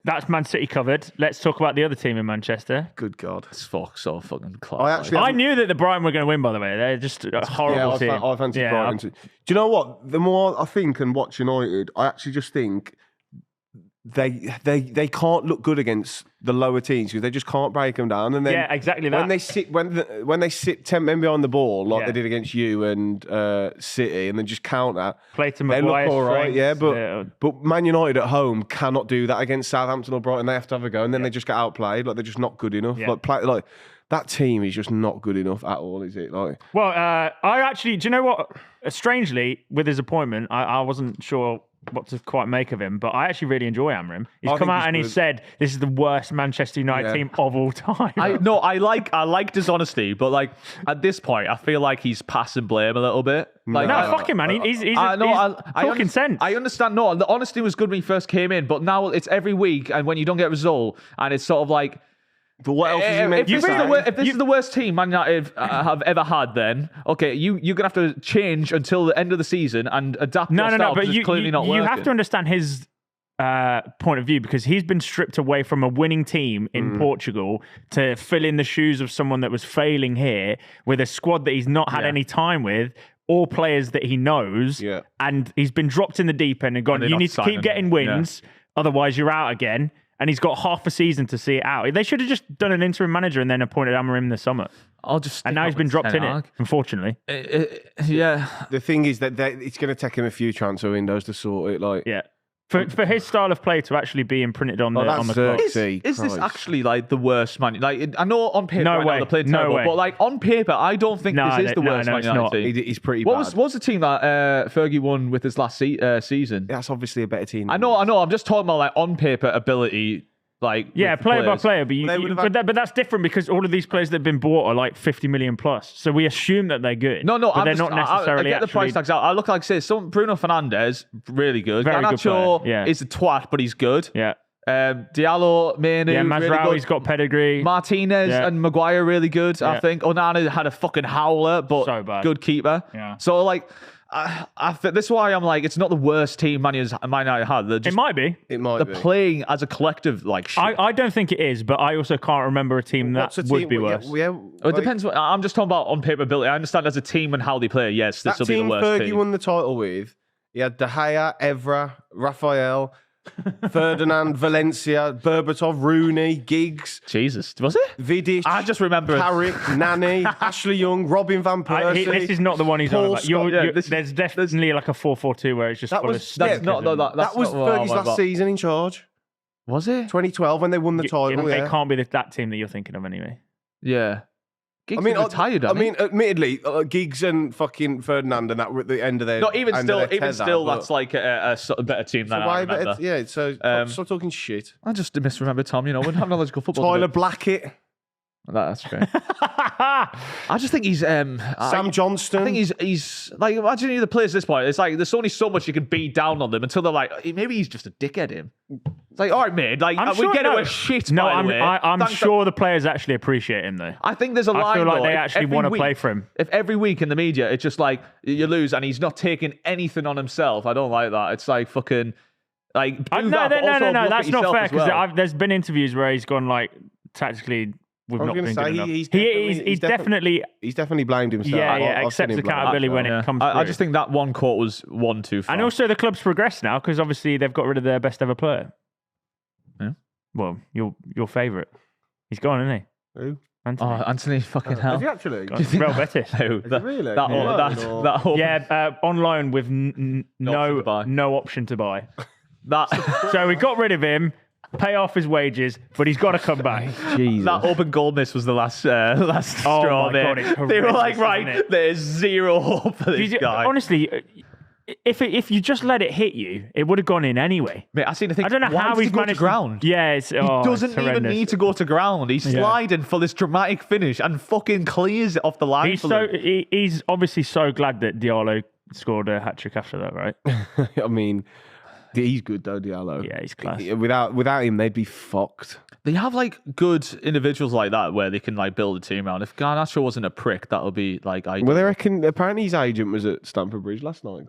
That's Man City covered. Let's talk about the other team in Manchester. Good God. It's so fucking class. I knew that the Brighton were going to win, by the way. They're just a horrible team. I fancy Brighton too. Do you know what? The more I think and watch United, I actually just think they can't look good against the lower teams because they just can't break them down. And then exactly that. When they sit 10 men behind the ball like they did against you and City, and then just counter, play to they look Maguire's all right. strengths, But Man United at home cannot do that against Southampton or Brighton. They have to have a go, and then they just get outplayed. Like they're just not good enough. Yeah. Like that team is just not good enough at all, is it? Like, well, I actually, do you know what? Strangely, with his appointment, I wasn't sure what to quite make of him, but I actually really enjoy Amorim. He's come out and he said this is the worst Manchester United team of all time. I like dishonesty, but like at this point, I feel like he's passing blame a little bit. Like, fuck him, man. He's talking sense. I understand. No, the honesty was good when he first came in, but now it's every week, and when you don't get a result, and it's sort of like. But what else is he meant to say? If this is the worst team Man United have ever had, then okay, you're gonna have to change until the end of the season and adapt. No, but you clearly not you working. have to understand his point of view because he's been stripped away from a winning team in Portugal to fill in the shoes of someone that was failing here with a squad that he's not had any time with. All players that he knows, and he's been dropped in the deep end and gone. You need to keep getting wins, otherwise you're out again. And he's got half a season to see it out. They should have just done an interim manager and then appointed Amorim in the summer. And now he's been dropped in it, unfortunately. The thing is that it's going to take him a few transfer windows to sort it. Like, For his style of play to actually be imprinted on the clock. Is this actually like the worst Man? Like I know on paper they played no terrible, way. but like on paper, I don't think this is the worst Man United team. He's pretty bad. What was the team that Fergie won with his last season? That's obviously a better team. I know. I'm just talking about like on paper ability. Like player by player, but that's different because all of these players that have been bought are like 50 million plus. So we assume that they're good. No, but they're not necessarily. I get the price tags out. I look like Bruno Fernandes, really good. Very Garnacho good player. is a twat, but he's good. Yeah. Diallo, Manu, Mazraoui's got pedigree. Martinez and Maguire really good. I think Onana had a fucking howler, but so bad. Good keeper. Yeah. So like. This is why I'm like, it's not the worst team Man United had. It might be. They're playing as a collective like shit. I don't think it is, but I also can't remember a team that would be worse. It depends. I'm just talking about on paper ability. I understand as a team and how they play. Yes, this will be the worst team. That team Fergie won the title with, he had De Gea, Evra, Raphael, Ferdinand, Valencia, Berbatov, Rooney, Giggs. Jesus, was it? Vidic. I just remember Carrick, Nani, Ashley Young, Robin van Persie. This is not the one he's on about. There's definitely like a 4-4-2 where it's just that was Fergie's last season in charge. Was it 2012 when they won the title? It can't be that team that you're thinking of anyway. Yeah. Giggs retired. Admittedly, Giggs and fucking Ferdinand and that were at the end of their. Not even still, that's like a sort of better team than I remember. Stop talking shit. I just misremember Tom. You know, we have knowledgeable football. Tyler Blackett. That's great. I just think he's Sam Johnston. I think he's like, imagine the players at this point. It's like there's only so much you can beat down on them until they're like, maybe he's just a dickhead. Him. It's like, all right, mate. Like we get away shit. No, I'm sure the players actually appreciate him though. I think there's a line. I feel like they actually want to play for him. If every week in the media it's just like you lose and he's not taking anything on himself, I don't like that. It's like fucking like no. That's not fair because there's been interviews where he's gone like tactically. We've not been good enough. He's definitely blamed himself. Yeah, accepts accountability when it comes through. I just think that one quote was one too far. And also the club's progressed now because obviously they've got rid of their best ever player. Yeah. Well, your favourite. He's gone, isn't he? Who? Anthony. Oh, Anthony fucking hell. Is he actually? Real Betis. Really? On loan with no option to buy. So we got rid of him. Pay off his wages, but he's got to come back. Jesus. That open goal miss was the last straw. God, it's horrendous, they were like, right, there's zero hope for this guy. Honestly, if you just let it hit you, it would have gone in anyway. Mate, I don't know how he's managed to ground. Yeah, he doesn't even need to go to ground. He's sliding for this dramatic finish and fucking clears it off the line. He's obviously so glad that Diallo scored a hat-trick after that, right? I mean, he's good though, Diallo. Yeah, he's class. Without him, they'd be fucked. They have like good individuals like that where they can like build a team around. If Garnacho wasn't a prick, that would be like ideal. Well, they reckon apparently his agent was at Stamford Bridge last night.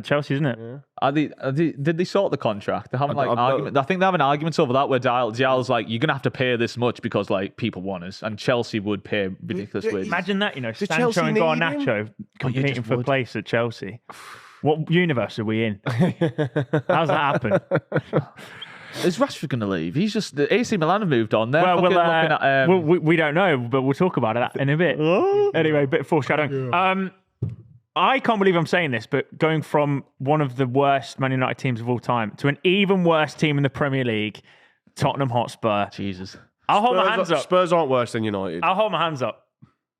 Chelsea, isn't it? Yeah. Did they sort the contract? They haven't I argument. I think they have an argument over that where Dial's like, you're gonna have to pay this much because like people want us, and Chelsea would pay ridiculous wages. Imagine that, Sancho Chelsea and need Garnacho competing for a place at Chelsea. What universe are we in? How's that happen? Is Rashford going to leave? He's just the AC Milan have moved on. They're looking at. We don't know, but we'll talk about it in a bit. Anyway, bit of foreshadowing. Yeah. I can't believe I'm saying this, but going from one of the worst Man United teams of all time to an even worse team in the Premier League, Tottenham Hotspur. Jesus, I'll hold my hands up. Spurs aren't worse than United. I'll hold my hands up.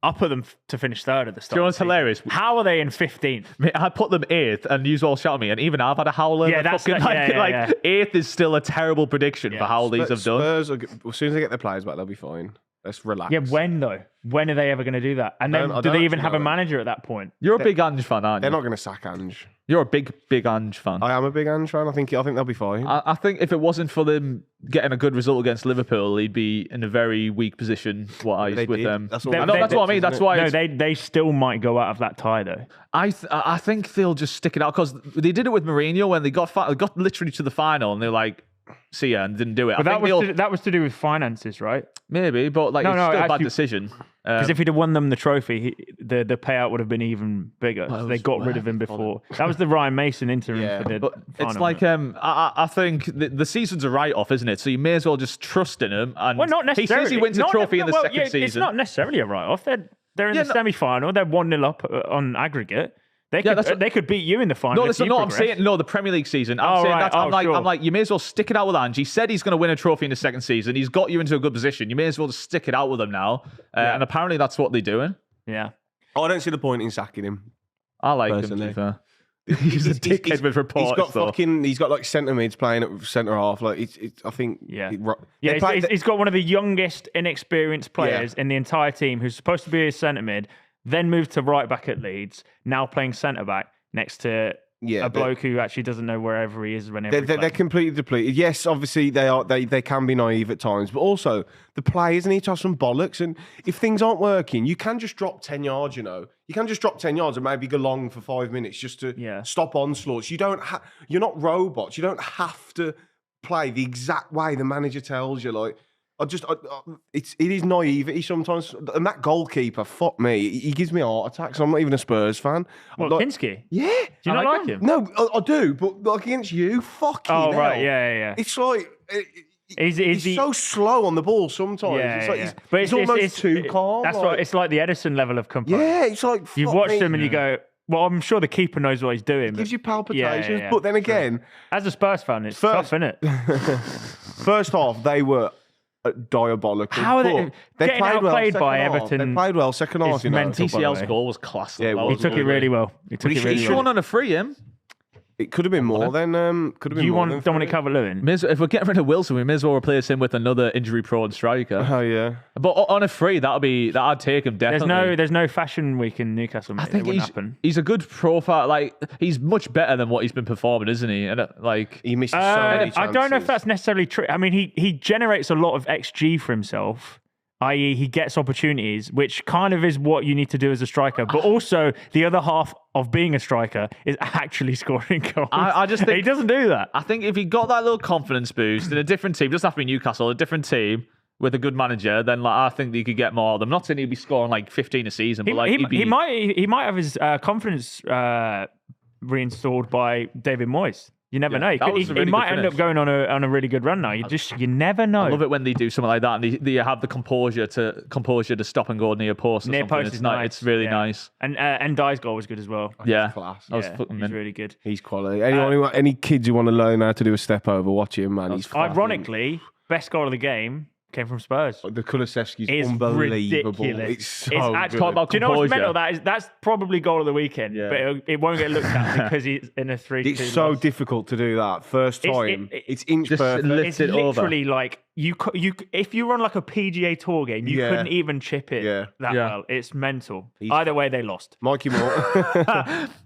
I'll put them to finish third at the start. Do you know what's hilarious? How are they in 15th? I put them 8th, and you all shout at me, and even I've had a howler. Yeah, that's like 8th is still a terrible prediction for how these have done. Spurs, as soon as they get their players back, they'll be fine. Let's relax. Yeah, when though? When are they ever going to do that? And then do they even have a manager at that point? You're a big Ange fan, aren't you? They're not going to sack Ange. You're a big Ange fan. I am a big Ange fan. I think they'll be fine. I think if it wasn't for them getting a good result against Liverpool, he'd be in a very weak position. With them. That's what I mean. That's why. No, they still might go out of that tie though. I think they'll just stick it out because they did it with Mourinho when they got literally to the final and they're like, see ya, and didn't do it. But that was to do with finances, right? Maybe, but like it's still a bad decision. Because if he'd have won them the trophy, the payout would have been even bigger. So they got rid of him before. That was the Ryan Mason interim for the but final. It's like I think the season's a write-off, isn't it? So you may as well just trust in him. And not necessarily. He says he wins a trophy in the second season. It's not necessarily a write-off. They're in the semi-final. They're 1-0 up on aggregate. They could beat you in the final. I'm saying the Premier League season. I'm like, you may as well stick it out with Ange. He said he's going to win a trophy in the second season. He's got you into a good position. You may as well just stick it out with him now. And apparently that's what they're doing. Yeah. I don't see the point in sacking him. I like him, to be fair. He's a dickhead with reports. He's got like centre mids playing at centre half. Like I think. He's got one of the youngest inexperienced players in the entire team who's supposed to be a centre mid. Then moved to right back at Leeds, now playing centre back next to a bloke who actually doesn't know wherever he is whenever they're completely depleted. Yes, obviously they can be naive at times, but also the players need to have some bollocks. And if things aren't working, you can just drop 10 yards. You can just drop 10 yards and maybe go long for 5 minutes just to stop onslaughts. You're not robots. You don't have to play the exact way the manager tells you. Like. It is naivety sometimes, and that goalkeeper, fuck me, he gives me heart attacks. I'm not even a Spurs fan. What, Kinski? Yeah, do you not like him? No, I do, but like against you, fuck you. Oh right, yeah. It's like he's he, so slow on the ball sometimes. But he's almost too calm. That's right. It's like the Edison level of composure. Yeah, it's like you've watched him and you go, well, I'm sure the keeper knows what he's doing. It gives you palpitations, but then again, as a Spurs fan, it's tough, isn't it? First half, they were diabolical. How are they getting outplayed by Everton? They played well second half. TCL's goal was class. Yeah, he took it really well. He shone on a free him. It could have been more than. Do you want Dominic Calvert-Lewin? If we're getting rid of Wilson, we may as well replace him with another injury-prone striker. Oh yeah. But on a free, I'd take him definitely. There's no fashion week in Newcastle. I think he's a good profile. Like he's much better than what he's been performing, isn't he? And he misses so many chances. I don't know if that's necessarily true. I mean, he generates a lot of XG for himself. I.e., he gets opportunities, which kind of is what you need to do as a striker. But also, the other half of being a striker is actually scoring goals. I just think he doesn't do that. I think if he got that little confidence boost in a different team, doesn't have to be Newcastle, a different team with a good manager, then I think that he could get more of them. Not saying he'd be scoring like 15 a season, but he might have his confidence reinstalled by David Moyes. You never know. He might end up going on a really good run now. You never know. I love it when they do something like that and they have the composure to stop and go near post. Near post is nice. It's really nice. And Dye's goal was good as well. Yeah, class. He's really good. He's quality. Any kids who want to learn how to do a step over, watch him, man. He's ironically best goal of the game came from Spurs. The Kulusevski's unbelievable. Ridiculous. It's so good. Do you know what's mental? That's probably goal of the weekend, but it won't get looked at because he's in a 3-2 It's so difficult to do that first time. It's inch perfect. It's literally like if you run like a PGA Tour game, you couldn't even chip it that well. It's mental. Either way, they lost. Mikey Moore.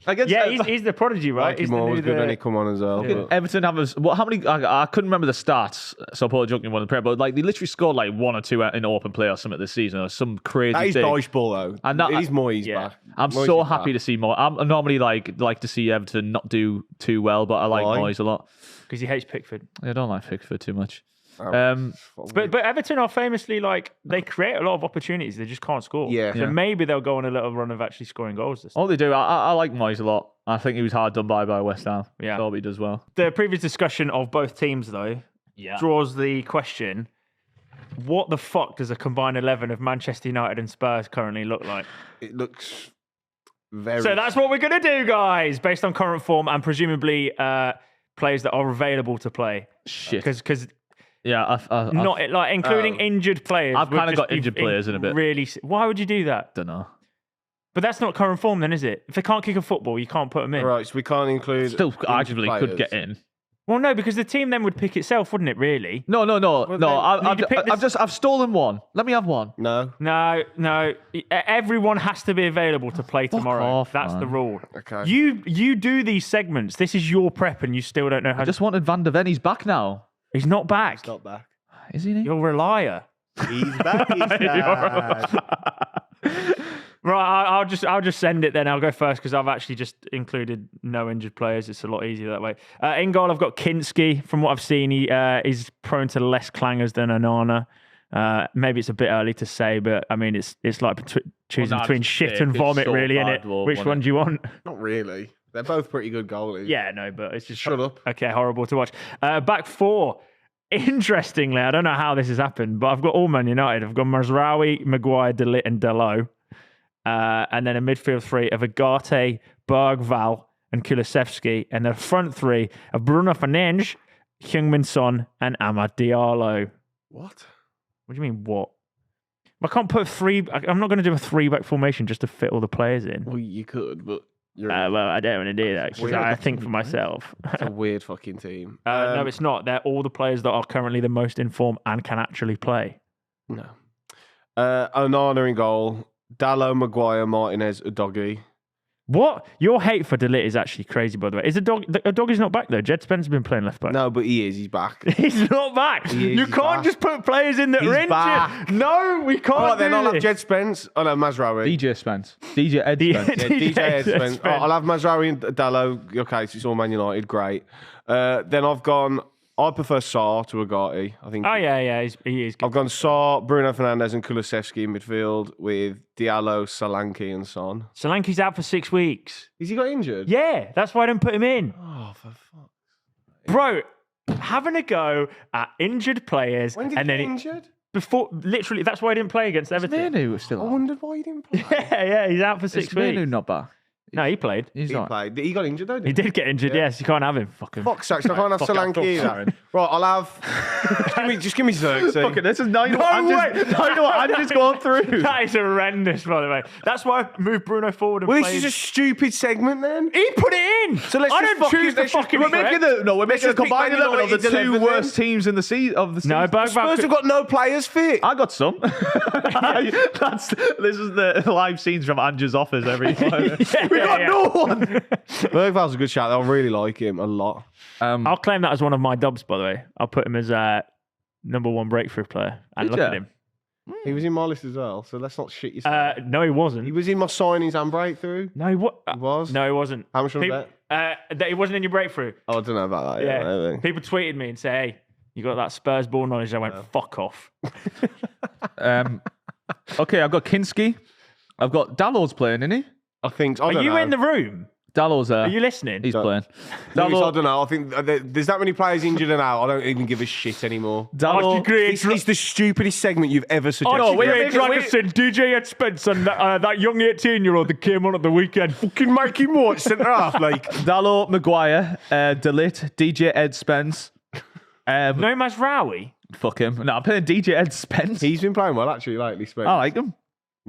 He's the prodigy, right? Mikey Moore was good when he come on as well. Yeah. Everton have how many? I couldn't remember the stats, so Paul Junkin won the Premier, but like they literally scored like 1 or 2 in open play or something this season, or some crazy. That is thing. dodgeball though, and that is Moyes back. I'm so happy to see Moyes. I'm normally like to see Everton not do too well, but I like Moyes a lot because he hates Pickford. I don't like Pickford too much. But Everton are famously like they create a lot of opportunities, they just can't score. So maybe they'll go on a little run of actually scoring goals this time. Oh, they do. I like Moyes a lot. I think he was hard done by West Ham. Yeah, so he does well. The previous discussion of both teams though draws the question: what the fuck does a combined 11 of Manchester United and Spurs currently look like? It looks very. So that's what we're gonna do, guys, based on current form and presumably players that are available to play. Shit, because. Yeah, not like including injured players. I've kind of got injured players in a bit. Really, why would you do that? Don't know. But that's not current form, then, is it? If they can't kick a football, you can't put them in. Right, so we can't include. Still, arguably could get in. Well, no, because the team then would pick itself, wouldn't it? Really? No. I've stolen one. Let me have one. No. Everyone has to be available to play tomorrow. Off, that's man. the rule. Okay. You do these segments. This is your prep, and you still don't know how. I just wanted Van der Ven. He's back now. He's not back. He's not back. Is he? You're a liar. He's back. Right, I'll just send it then. I'll go first because I've actually just included no injured players. It's a lot easier that way. In goal, I've got Kinski. From what I've seen, he's prone to less clangers than Onana. Maybe it's a bit early to say, but I mean, it's like choosing between shit and vomit, so really, isn't it? Which one do you want? Not really. They're both pretty good goalies. Yeah, no, but it's just shut up. Okay, horrible to watch. Back 4. Interestingly, I don't know how this has happened, but I've got all Man United. I've got Mazraoui, Maguire, De Ligt, and Dalot. And then a midfield 3 of Agate, Bergval, and Kulusevski. And the front 3 of Bruno Fernandes, Heung-min Son, and Amad Diallo. What? What do you mean, what? I can't put 3... I'm not going to do a 3-back formation just to fit all the players in. Well, you could, but... well, I don't want to do that because I think for myself. It's a weird fucking team. No, it's not. They're all the players that are currently the most in form and can actually play. No. Onana in goal. Dalot, Maguire, Martinez, Udogie. What? Your hate for De Ligt is actually crazy, by the way. Udogi's not back, though. Jed Spence's been playing left back. No, but he is. He's back. He's not back. You can't just put players in that are injured. Back. No, we can't. Oh, then I'll have Jed Spence. Oh, no, Mazraoui. DJ Spence. DJ Ed Spence. DJ Ed Spence. Oh, I'll have Mazraoui and Dalot. Okay, so it's all Man United. Great. Then I've gone... I prefer Sarr to Agate. I think. Oh yeah, he is good. I've gone Sarr, Bruno Fernandes, and Kulusevski in midfield with Diallo, Solanke, and Son. Solanke's out for 6 weeks. Has he got injured? Yeah, that's why I didn't put him in. Oh, for fuck. Bro, having a go at injured players. When did he get injured? Before, literally, that's why I didn't play against Everton. Manu was still I wondered why he didn't play. Yeah, he's out for 6 weeks. Manu not back? No, he played. He played. He got injured though. He did get injured. Yeah. Yes, you can't have him. Fucking fuck sakes! I can't have Solanke either. Right, I'll have. just give me Xerxes. Fucking, this is I'm just going through. That is horrendous, by the way. That's why I moved Bruno forward. And Well, this is a stupid segment then. He put it in. So let's I just don't choose the fucking. We're making a combined 11 of the 2 worst teams in the season. No, Spurs have got no players fit. I got some. This is the live scenes from Andrew's office every time. We got no one. Bergval's a good shout. I really like him a lot. I'll claim that as one of my dubs, by the way. I'll put him as number 1 breakthrough player. And look at him. He was in my list as well, so let's not shit yourself. No, he wasn't. He was in my signings and breakthrough. No, he was. No, he wasn't. How much was that? That he wasn't in your breakthrough. Oh, I don't know about that. Yeah. People tweeted me and say, "Hey, you got that Spurs ball knowledge?" I went, "Fuck off." Okay, I've got Kinski. I've got Dallow's playing, isn't he? I think. Are you in the room? Dallow's there. Are you listening? He's playing. I don't know. I think there's that many players injured and out. I don't even give a shit anymore. It's the stupidest segment you've ever suggested. Oh no, wait, Dragonson, DJ Ed Spence and that young 18-year-old that came on at the weekend. Fucking Mikey Moore at centre half, like. Dalot, Maguire, De Ligt, DJ Ed Spence. No Mazraoui? Fuck him. No, I'm playing DJ Ed Spence. He's been playing well, actually, lately, Spence. I like him.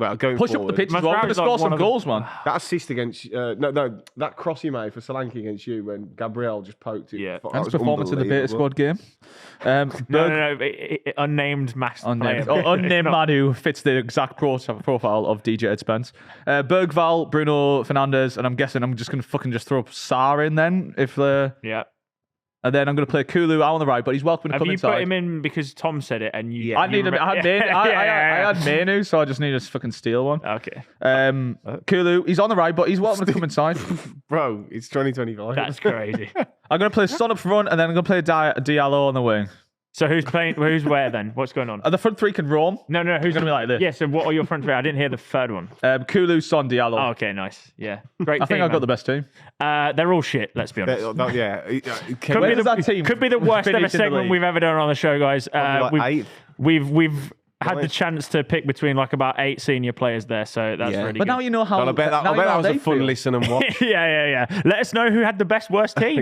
Well, going Push forward, up the pitch as well. I'm going to score some goals, man. That assist against that cross he made for Solanke against you when Gabriel just poked it. Yeah, that's performance in the beta squad game. No, unnamed master player. Unnamed man who fits the exact profile of DJ Ed Spence. Bergval, Bruno Fernandes, and I'm guessing I'm just going to fucking just throw Sarr in then if yeah. And then I'm going to play Kulu out on the right, but he's welcome to come inside. Have you put him in because Tom said it and you... I had Manu, so I just need to fucking steal one. Okay. Kulu, he's on the right, but he's welcome to come inside. Bro, it's 2025. That's crazy. I'm going to play Son up front, and then I'm going to play Diallo on the wing. So who's playing? Who's where then? What's going on? The front three can roam. No. Who's going to be like this? Yeah. So what are your front three? I didn't hear the third one. Kulu, Son, Diallo. Oh, okay, nice. Yeah, great. I think I've got the best team. They're all shit. Let's be honest. Could be the worst ever segment we've ever done on the show, guys. We've had the chance to pick between like about 8 senior players there, so that's really good. But now you know how. I bet that was a fun listen and watch. Yeah. Let us know who had the best worst team.